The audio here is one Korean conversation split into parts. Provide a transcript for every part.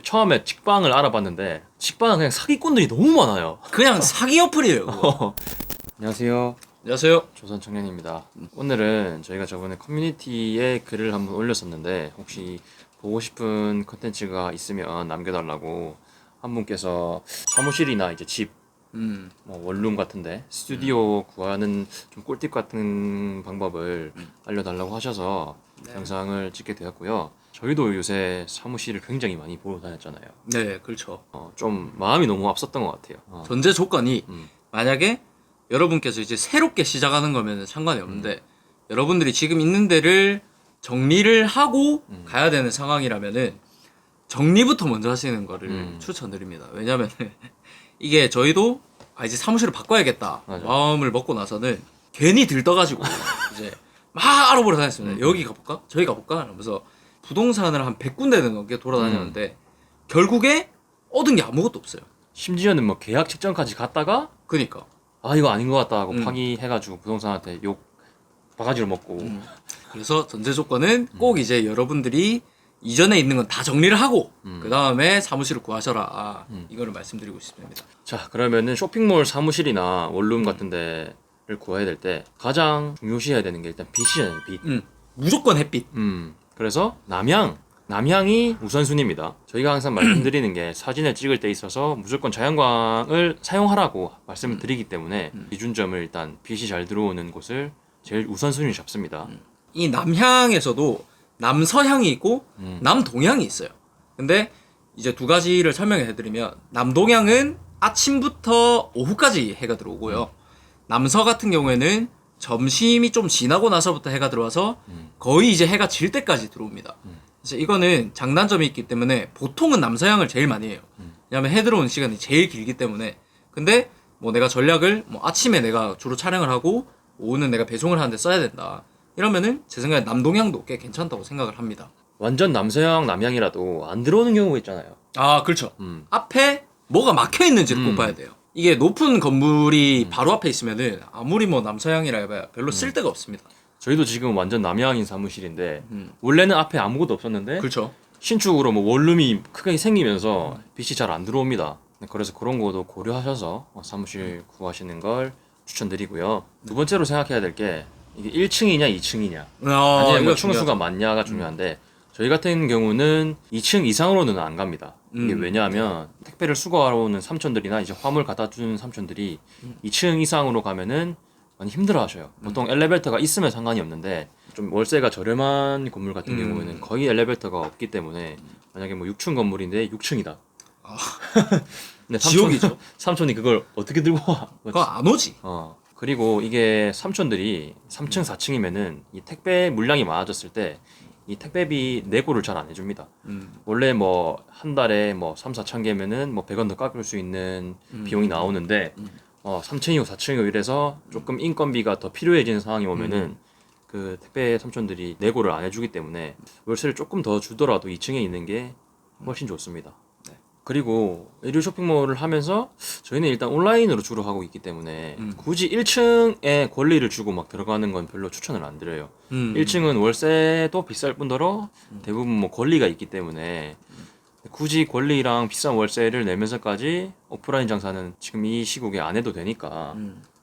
처음에 직방을 알아봤는데 직방은 그냥 사기꾼들이 너무 많아요. 그냥 사기 어플이에요. 그거. 안녕하세요. 안녕하세요. 조선 청년입니다. 오늘은 저희가 저번에 커뮤니티에 글을 한번 올렸었는데 혹시 보고 싶은 컨텐츠가 있으면 남겨달라고 한 분께서 사무실이나 이제 집, 뭐 원룸 같은데 스튜디오 구하는 좀 꿀팁 같은 방법을 알려달라고 하셔서 영상을 찍게 되었고요. 저희도 요새 사무실을 굉장히 많이 보러 다녔잖아요. 네, 그렇죠. 좀 마음이 너무 앞섰던 것 같아요. 전제 조건이 만약에 여러분께서 이제 새롭게 시작하는 거면 상관이 없는데 여러분들이 지금 있는 데를 정리를 하고 가야 되는 상황이라면은 정리부터 먼저 하시는 거를 추천드립니다. 왜냐면 이게 저희도 이제 사무실을 바꿔야겠다 맞아. 마음을 먹고 나서는 괜히 들떠가지고 이제 막 알아보러 다녔습니다. 여기 가볼까? 저기 가볼까? 이러면서 부동산을 한 100군데 넘게 돌아다녔는데 결국에 얻은 게 아무것도 없어요. 심지어는 뭐 계약 직전까지 갔다가 그니까 이거 아닌 것 같다 하고 파기해가지고 부동산한테 욕 바가지로 먹고 그래서 전제 조건은 꼭 이제 여러분들이 이전에 있는 건 다 정리를 하고 그 다음에 사무실을 구하셔라 이거를 말씀드리고 싶습니다. 자, 그러면은 쇼핑몰 사무실이나 원룸 같은 데를 구해야 될 때 가장 중요시해야 되는 게 일단 빛이잖아요. 빛. 무조건 햇빛. 그래서 남향이 우선순위입니다. 저희가 항상 말씀드리는 게 사진을 찍을 때 있어서 무조건 자연광을 사용하라고 말씀을 드리기 때문에 기준점을 일단 빛이 잘 들어오는 곳을 제일 우선순위를 잡습니다. 이 남향에서도 남서향이 있고 남동향이 있어요. 근데 이제 두 가지를 설명해 드리면 남동향은 아침부터 오후까지 해가 들어오고요. 남서 같은 경우에는 점심이 좀 지나고 나서부터 해가 들어와서 거의 이제 해가 질 때까지 들어옵니다. 그래서 이거는 장단점이 있기 때문에 보통은 남서향을 제일 많이 해요. 왜냐면 해 들어오는 시간이 제일 길기 때문에. 근데 뭐 내가 전략을 뭐 아침에 내가 주로 촬영을 하고 오후는 내가 배송을 하는데 써야 된다. 이러면은 제 생각에 남동향도 꽤 괜찮다고 생각을 합니다. 완전 남서향, 남향이라도 안 들어오는 경우가 있잖아요. 아, 그렇죠. 앞에 뭐가 막혀 있는지를 꼭 봐야 돼요. 이게 높은 건물이 바로 앞에 있으면은 아무리 뭐 남서향이라 해봐야 별로 쓸 데가 없습니다. 저희도 지금 완전 남향인 사무실인데 원래는 앞에 아무것도 없었는데 그렇죠. 신축으로 뭐 원룸이 크게 생기면서 빛이 잘 안 들어옵니다. 그래서 그런 것도 고려하셔서 사무실 구하시는 걸 추천드리고요. 두 번째로 생각해야 될 게 이게 1층이냐 2층이냐 아니면 뭐 층수가 많냐가 중요한데 저희 같은 경우는 2층 이상으로는 안 갑니다. 이게 왜냐하면 택배를 수거하러 오는 삼촌들이나 이제 화물 갖다 주는 삼촌들이 2층 이상으로 가면은 많이 힘들어 하셔요. 보통 엘리베이터가 있으면 상관이 없는데 좀 월세가 저렴한 건물 같은 경우에는 거의 엘리베이터가 없기 때문에 만약에 뭐 6층 건물인데 6층이다. 근데 지옥이죠. 삼촌이 그걸 어떻게 들고 와? 그거 안 오지. 그리고 이게 삼촌들이 3층, 4층이면은 이 택배 물량이 많아졌을 때 이 택배비 내고를 잘 안 해줍니다. 원래 뭐 한 달에 뭐 3, 4천 개면은 뭐 100원 더 깎을 수 있는 비용이 나오는데 3층이고 4층이고 이래서 조금 인건비가 더 필요해지는 상황이 오면은 그 택배 삼촌들이 내고를 안 해주기 때문에 월세를 조금 더 주더라도 2층에 있는 게 훨씬 좋습니다. 그리고 일일 쇼핑몰을 하면서 저희는 일단 온라인으로 주로 하고 있기 때문에 굳이 1층에 권리를 주고 막 들어가는 건 별로 추천을 안 드려요. 1층은 월세도 비쌀 뿐더러 대부분 뭐 권리가 있기 때문에 굳이 권리랑 비싼 월세를 내면서까지 오프라인 장사는 지금 이 시국에 안 해도 되니까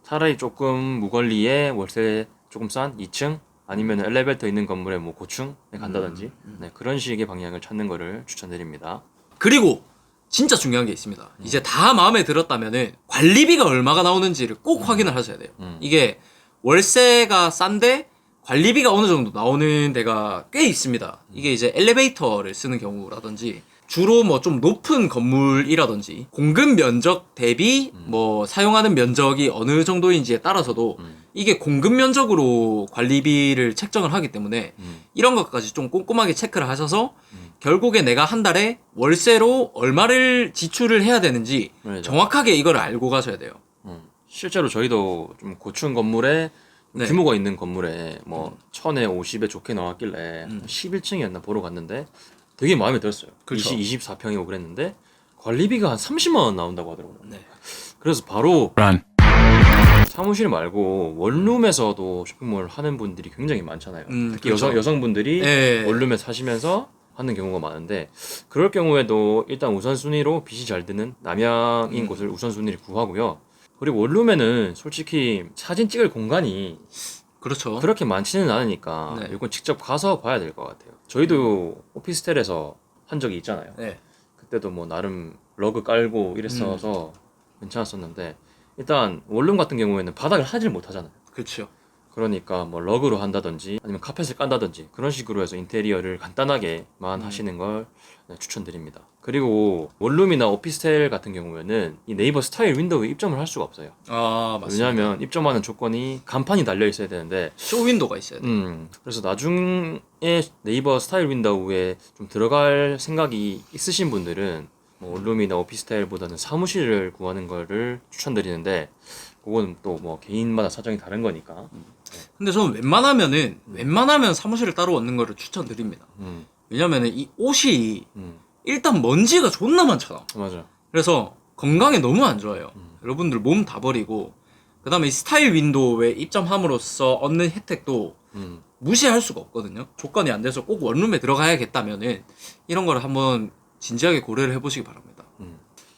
차라리 조금 무권리에 월세 조금 싼 2층 아니면 엘리베이터 있는 건물에 뭐 고층에 간다든지 그런 식의 방향을 찾는 거를 추천드립니다. 그리고 진짜 중요한 게 있습니다. 이제 다 마음에 들었다면은 관리비가 얼마가 나오는지를 꼭 확인을 하셔야 돼요. 이게 월세가 싼데 관리비가 어느 정도 나오는 데가 꽤 있습니다. 이게 이제 엘리베이터를 쓰는 경우라든지 주로 뭐 좀 높은 건물이라든지 공급 면적 대비 뭐 사용하는 면적이 어느 정도인지에 따라서도 이게 공급 면적으로 관리비를 책정을 하기 때문에 이런 것까지 좀 꼼꼼하게 체크를 하셔서 결국에 내가 한 달에 월세로 얼마를 지출을 해야 되는지 맞아. 정확하게 이걸 알고 가셔야 돼요. 실제로 저희도 좀 고층 건물에 규모가 있는 건물에 뭐 1000에 50에 좋게 나왔길래 11층이었나 보러 갔는데 되게 마음에 들었어요. 그렇죠. 24평이고 그랬는데 관리비가 한 30만 원 나온다고 하더라고요. 그래서 바로 사무실 말고 원룸에서도 쇼핑몰 하는 분들이 굉장히 많잖아요. 특히 그렇죠. 여성분들이 네. 원룸에 사시면서 하는 경우가 많은데 그럴 경우에도 일단 우선순위로 빛이 잘 드는 남향인 곳을 우선순위를 구하고요. 그리고 원룸에는 솔직히 사진 찍을 공간이 그렇죠. 그렇게 많지는 않으니까 네. 이건 직접 가서 봐야 될 것 같아요. 저희도 오피스텔에서 한 적이 있잖아요. 네. 그때도 뭐 나름 러그 깔고 이랬어서 괜찮았었는데 일단 원룸 같은 경우에는 바닥을 하질 못하잖아요. 그렇죠. 그러니까 뭐 러그로 한다든지 아니면 카펫을 깐다든지 그런 식으로 해서 인테리어를 간단하게만 하시는 걸 추천드립니다. 그리고 원룸이나 오피스텔 같은 경우에는 이 네이버 스타일 윈도우에 입점을 할 수가 없어요. 아, 맞습니다. 왜냐하면 입점하는 조건이 간판이 달려 있어야 되는데 쇼 윈도우가 있어야 돼요. 그래서 나중에 네이버 스타일 윈도우에 좀 들어갈 생각이 있으신 분들은 뭐 원룸이나 오피스텔보다는 사무실을 구하는 거를 추천드리는데 그건 또 뭐 개인마다 사정이 다른 거니까. 근데 저는 웬만하면 사무실을 따로 얻는 거를 추천드립니다. 음, 왜냐면은 이 옷이 음, 일단 먼지가 존나 많잖아. 맞아. 그래서 건강에 너무 안 좋아요. 여러분들 몸 다 버리고 그 다음에 이 스타일 윈도우에 입점함으로써 얻는 혜택도 음, 무시할 수가 없거든요. 조건이 안 돼서 꼭 원룸에 들어가야겠다면은 이런 거를 한번 진지하게 고려를 해보시기 바랍니다.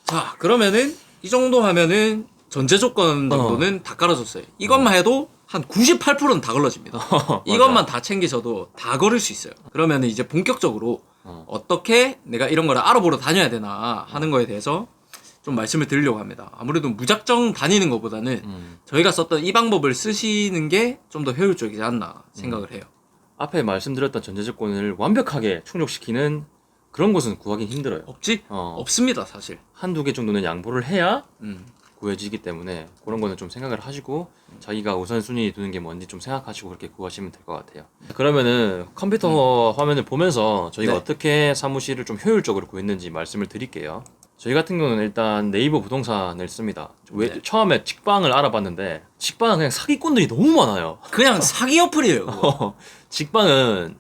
자, 그러면은 이 정도 하면은 전제 조건 정도는 다 깔아줬어요. 이것만 해도 한 98%는 다 걸러집니다. 이것만 다 챙기셔도 다 걸을 수 있어요. 그러면 이제 본격적으로 어떻게 내가 이런 거를 알아보러 다녀야 되나 하는 거에 대해서 좀 말씀을 드리려고 합니다. 아무래도 무작정 다니는 것보다는 저희가 썼던 이 방법을 쓰시는 게 좀 더 효율적이지 않나 생각을 해요. 앞에 말씀드렸던 전제 조건을 완벽하게 충족시키는 그런 곳은 구하기 힘들어요. 없지? 어. 없습니다, 사실. 한두 개 정도는 양보를 해야 음. 구해지기 때문에 그런 거는 좀 생각을 하시고 자기가 우선순위 두는 게 뭔지 좀 생각하시고 그렇게 구하시면 될 것 같아요. 그러면은 컴퓨터 화면을 보면서 저희가 네. 어떻게 사무실을 좀 효율적으로 구했는지 말씀을 드릴게요. 저희 같은 경우는 일단 네이버 부동산을 씁니다. 네. 처음에 직방을 알아봤는데 직방은 그냥 사기꾼들이 너무 많아요. 그냥 사기 어플이에요. 그거. 직방은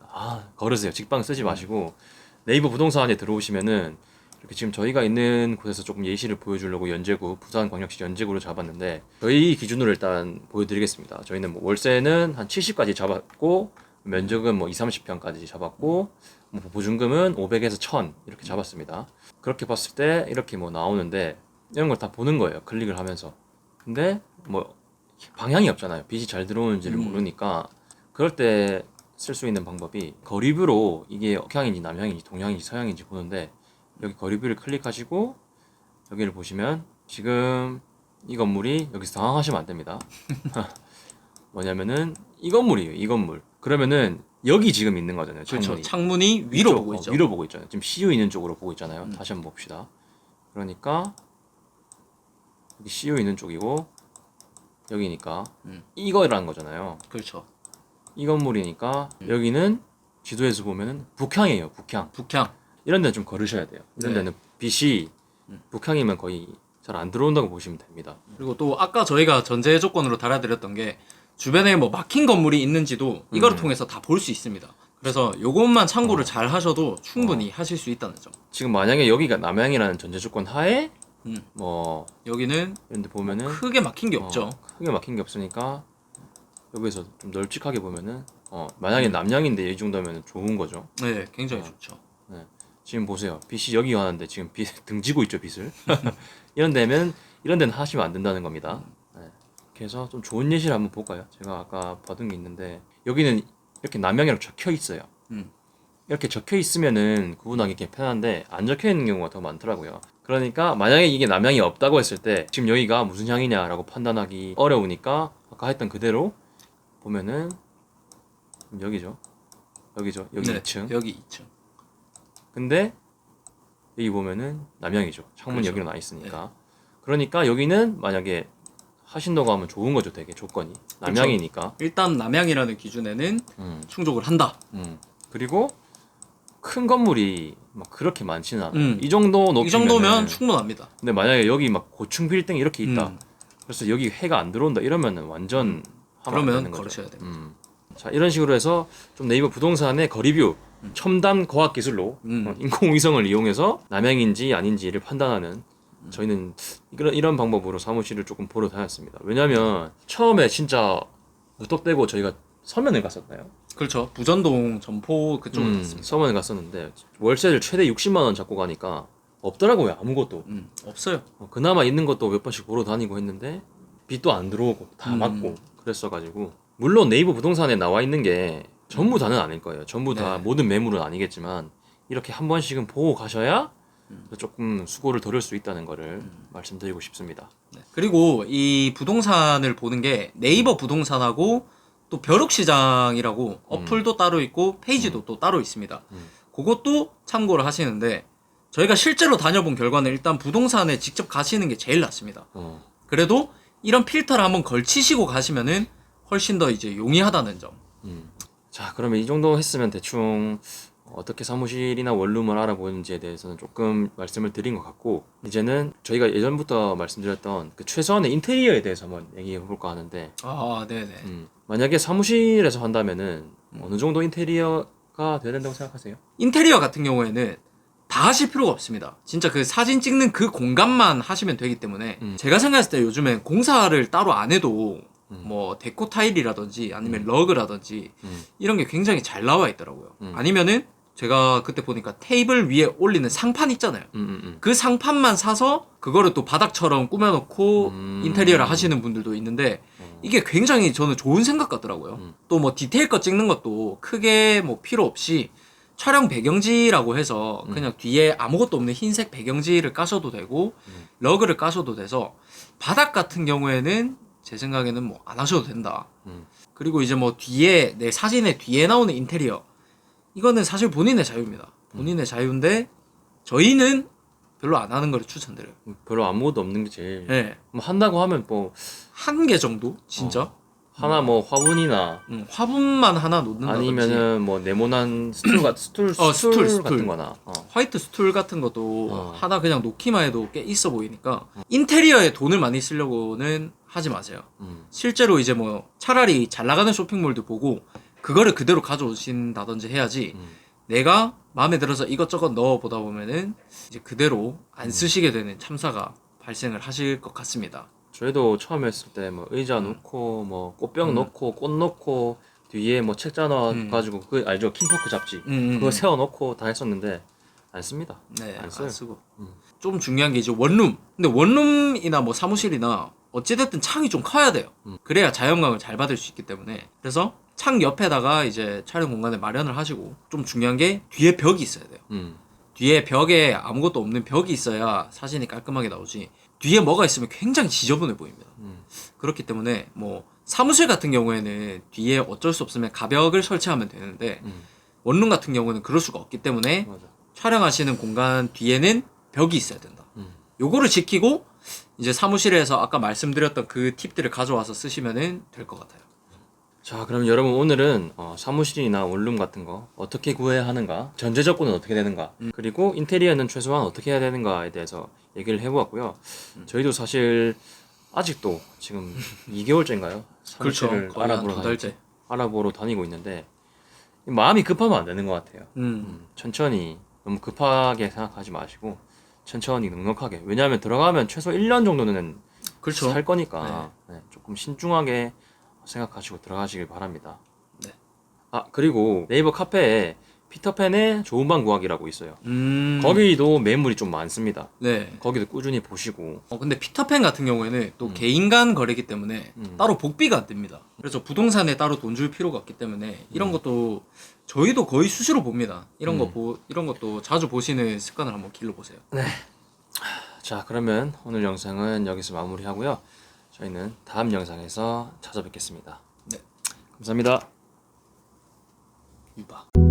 거르세요. 직방 쓰지 마시고 네이버 부동산에 들어오시면은 이렇게 지금 저희가 있는 곳에서 조금 예시를 보여주려고 연제구, 부산광역시 연제구로 잡았는데 저희 기준으로 일단 보여드리겠습니다. 저희는 뭐 월세는 한 70까지 잡았고 면적은 뭐 2, 30평까지 잡았고 뭐 보증금은 500에서 1000 이렇게 잡았습니다. 그렇게 봤을 때 이렇게 뭐 나오는데 이런 걸 다 보는 거예요. 클릭을 하면서. 근데 뭐 방향이 없잖아요. 빛이 잘 들어오는지를 모르니까 그럴 때 쓸 수 있는 방법이 거리뷰로 이게 억향인지 남향인지 동향인지 서향인지 보는데 여기 거리뷰를 클릭하시고 여기를 보시면 지금 이 건물이 여기서 당황하시면 안 됩니다. 뭐냐면은 이 건물이에요. 이 건물. 그러면은 여기 지금 있는 거잖아요. 그렇죠. 창문이. 창문이 위로 이쪽, 보고 있죠. 위로 보고 있잖아요. 지금 CU 있는 쪽으로 보고 있잖아요. 다시 한번 봅시다. 그러니까 여기 CU 있는 쪽이고 여기니까 이거라는 거잖아요. 그렇죠. 이 건물이니까 여기는 지도에서 보면은 북향이에요. 북향. 북향. 이런 데는 좀 걸으셔야 돼요. 이런 네. 데는 빛이 북향이면 거의 잘 안 들어온다고 보시면 됩니다. 그리고 또 아까 저희가 전제 조건으로 달아드렸던 게 주변에 뭐 막힌 건물이 있는지도 이거를 통해서 다 볼 수 있습니다. 그래서 요것만 참고를 잘 하셔도 충분히 하실 수 있다는 점. 지금 만약에 여기가 남향이라는 전제 조건 하에 뭐 여기는 이런 데 보면은 크게 막힌 게 없죠. 크게 막힌 게 없으니까 여기서 좀 널찍하게 보면은 만약에 남향인데 이 정도면 좋은 거죠. 네, 굉장히 좋죠. 네. 지금 보세요. 빛이 여기 가는데 지금 빛 등지고 있죠, 빛을. 이런 데는 하시면 안 된다는 겁니다. 네. 그래서 좀 좋은 예시를 한번 볼까요? 제가 아까 받은 게 있는데 여기는 이렇게 남향이라고 적혀 있어요. 이렇게 적혀 있으면은 구분하기 게 편한데 안 적혀 있는 경우가 더 많더라고요. 그러니까 만약에 이게 남향이 없다고 했을 때 지금 여기가 무슨 향이냐라고 판단하기 어려우니까 아까 했던 그대로 보면은 여기죠. 여기죠. 여기 네, 2층. 여기 2층. 근데 여기 보면은 남향이죠. 창문 그렇죠. 여기로 나 있으니까. 그러니까 여기는 만약에 하신다고 하면 좋은 거죠, 되게 조건이. 남향이니까. 일단 남향이라는 기준에는 충족을 한다. 그리고 큰 건물이 막 그렇게 많지는 않아요. 이 이 정도 높이면 정도면 충분합니다. 근데 만약에 여기 막 고층 빌딩 이렇게 있다. 그래서 여기 해가 안 들어온다 이러면은 완전 하면 안 그러면 되는 거죠. 걸으셔야 됩니다. 자, 이런 식으로 해서 좀 네이버 부동산의 거리뷰 첨단 과학 기술로 인공위성을 이용해서 남향인지 아닌지를 판단하는 저희는 이런 방법으로 사무실을 조금 보러 다녔습니다. 왜냐면 처음에 진짜 무턱대고 저희가 서면을 갔었나요? 그렇죠. 부전동 점포 그쪽으로 갔습니다. 서원에 갔었는데 월세를 최대 60만 원 잡고 가니까 없더라고요. 아무것도. 없어요. 그나마 있는 것도 몇 번씩 보러 다니고 했는데 빚도 안 들어오고 다 맞고 그랬어가지고 물론 네이버 부동산에 나와 있는 게 전부 다는 아닐 거예요. 전부 다 네. 모든 매물은 아니겠지만 이렇게 한 번씩은 보고 가셔야 조금 수고를 덜을 수 있다는 거를 말씀드리고 싶습니다. 네. 그리고 이 부동산을 보는 게 네이버 부동산하고 또 벼룩시장이라고 어플도 따로 있고 페이지도 또 따로 있습니다. 그것도 참고를 하시는데 저희가 실제로 다녀본 결과는 일단 부동산에 직접 가시는 게 제일 낫습니다. 그래도 이런 필터를 한번 걸치시고 가시면은 훨씬 더 이제 용이하다는 점. 자, 그러면 이 정도 했으면 대충 어떻게 사무실이나 원룸을 알아보는지에 대해서는 조금 말씀을 드린 것 같고 이제는 저희가 예전부터 말씀드렸던 그 최소한의 인테리어에 대해서 한번 얘기해 볼까 하는데 아, 네네. 만약에 사무실에서 한다면은 어느 정도 인테리어가 돼야 된다고 생각하세요? 인테리어 같은 경우에는 다 하실 필요가 없습니다. 진짜 그 사진 찍는 그 공간만 하시면 되기 때문에 제가 생각했을 때 요즘엔 공사를 따로 안 해도 뭐 데코 타일이라든지 아니면 러그라든지 이런 게 굉장히 잘 나와 있더라고요. 아니면은 제가 그때 보니까 테이블 위에 올리는 상판 있잖아요. 그 상판만 사서 그거를 또 바닥처럼 꾸며놓고 인테리어를 하시는 분들도 있는데 이게 굉장히 저는 좋은 생각 같더라고요. 또 뭐 디테일컷 찍는 것도 크게 뭐 필요 없이 촬영 배경지라고 해서 그냥 뒤에 아무것도 없는 흰색 배경지를 까셔도 되고 러그를 까셔도 돼서 바닥 같은 경우에는 제 생각에는 뭐 안 하셔도 된다. 그리고 이제 뭐 뒤에 내 사진의 뒤에 나오는 인테리어 이거는 사실 본인의 자유입니다. 본인의 자유인데 저희는 별로 안 하는 걸 추천드려요. 별로 아무것도 없는 게 제일 네. 뭐 한다고 하면 뭐 한 개 정도 진짜 하나 뭐 화분이나 화분만 하나 놓는다든지 아니면은 뭐 네모난 스툴 스툴. 같은 거나 화이트 스툴 같은 것도 하나 그냥 놓기만 해도 꽤 있어 보이니까 인테리어에 돈을 많이 쓰려고는 하지 마세요. 실제로 이제 뭐 차라리 잘 나가는 쇼핑몰도 보고 그거를 그대로 가져오신다든지 해야지 내가 마음에 들어서 이것저것 넣어보다 보면은 이제 그대로 안 쓰시게 되는 참사가 발생을 하실 것 같습니다. 저희도 처음 했을 때 뭐 의자 놓고 뭐 꽃병 놓고 꽃 놓고 뒤에 뭐 책자 넣어 가지고 그 알죠? 킴포크 잡지 그거 세워 놓고 다 했었는데 안 씁니다. 네, 안 써요. 안 쓰고. 좀 중요한 게 이제 원룸. 근데 원룸이나 뭐 사무실이나 어찌됐든 창이 좀 커야 돼요. 그래야 자연광을 잘 받을 수 있기 때문에. 그래서 창 옆에다가 이제 촬영 공간을 마련을 하시고 좀 중요한 게 뒤에 벽이 있어야 돼요. 뒤에 벽에 아무것도 없는 벽이 있어야 사진이 깔끔하게 나오지. 뒤에 뭐가 있으면 굉장히 지저분해 보입니다. 그렇기 때문에 뭐 사무실 같은 경우에는 뒤에 어쩔 수 없으면 가벽을 설치하면 되는데 원룸 같은 경우는 그럴 수가 없기 때문에 맞아. 촬영하시는 공간 뒤에는 벽이 있어야 된다. 요거를 지키고 이제 사무실에서 아까 말씀드렸던 그 팁들을 가져와서 쓰시면 될 것 같아요. 자, 그럼 여러분 오늘은 사무실이나 원룸 같은 거 어떻게 구해야 하는가, 전제 조건은 어떻게 되는가, 그리고 인테리어는 최소한 어떻게 해야 되는가에 대해서 얘기를 해보았고요. 저희도 사실 아직도 지금 2개월째인가요? 사무실을 거의 한 두 달째. 알아보러 다니고 있는데 마음이 급하면 안 되는 것 같아요. 천천히 너무 급하게 생각하지 마시고 천천히 넉넉하게. 왜냐하면 들어가면 최소 1년 정도는 그렇죠. 살 거니까 네, 조금 신중하게 생각하시고 들어가시길 바랍니다. 네. 아, 그리고 네이버 카페에 피터팬의 좋은 방 구하기라고 있어요. 음. 거기도 매물이 좀 많습니다. 네. 거기도 꾸준히 보시고. 근데 피터팬 같은 경우에는 또 개인 간 거래기 때문에 따로 복비가 안 됩니다. 그래서 부동산에 따로 돈 줄 필요가 없기 때문에 이런 것도 저희도 거의 수시로 봅니다. 이런 것도 자주 보시는 습관을 한번 길러보세요. 네. 자, 그러면 오늘 영상은 여기서 마무리하고요. 저희는 다음 영상에서 찾아뵙겠습니다. 네. 감사합니다. 유바.